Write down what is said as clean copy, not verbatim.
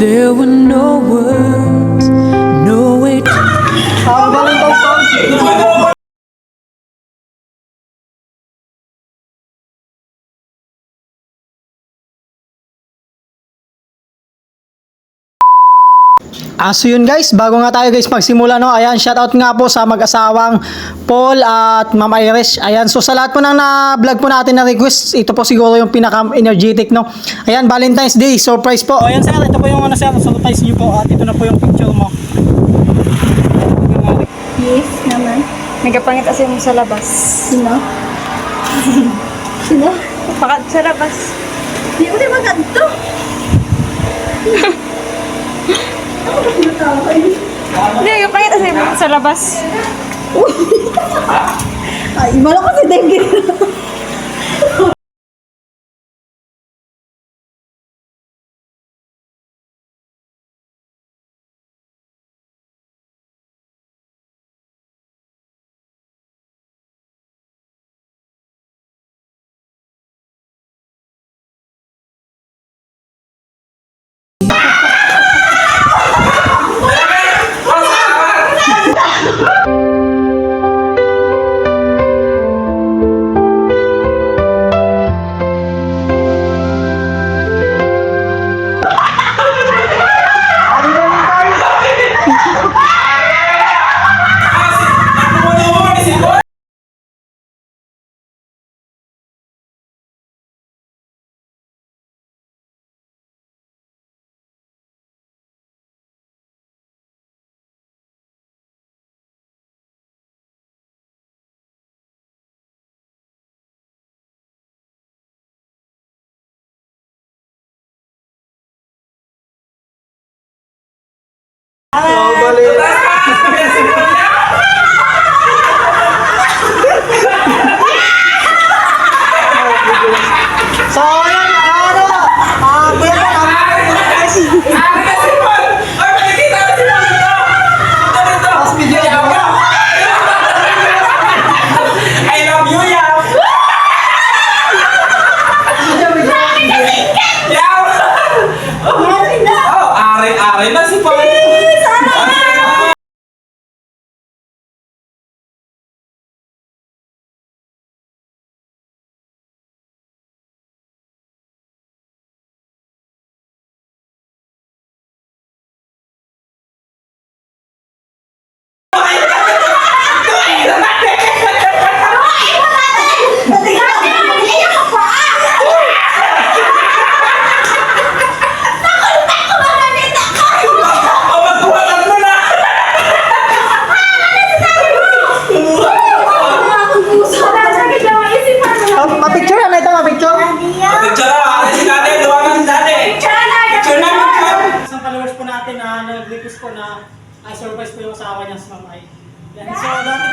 There were no words, no way to So yun guys, bago nga tayo guys magsimula no, ayan, shoutout nga po sa mag-asawang Paul at Ma'am Iris. Ayan, so sa lahat po ng na-vlog po natin na request, ito po siguro yung pinaka-energetic no. Ayan, Valentine's Day, surprise po. Ayan sir, ito po yung ano sir, surprise niyo po at ito na po yung picture mo. Yes, naman. Nagapangit kasi mo sa labas. Sino? Sino? Pakat sa labas. Hindi ko din magkanto. Ako ba sinatawa kayo? Hindi, nagapangit kasi mo sa labas. Ay, iba lang kasi dengue. So ayan, ano, kuya po, tapos video niya. I love you, Yaw! Yaw! Oh, ari-ari na si Pang. Ma-picture na ito, ma-picture. Picture na, si Dade, luwangan si Dade. Picture na, picture. Isang followers po natin na nag-request po na surprise po yung asawa niya sa Ma'am Ay. Yan. So, dati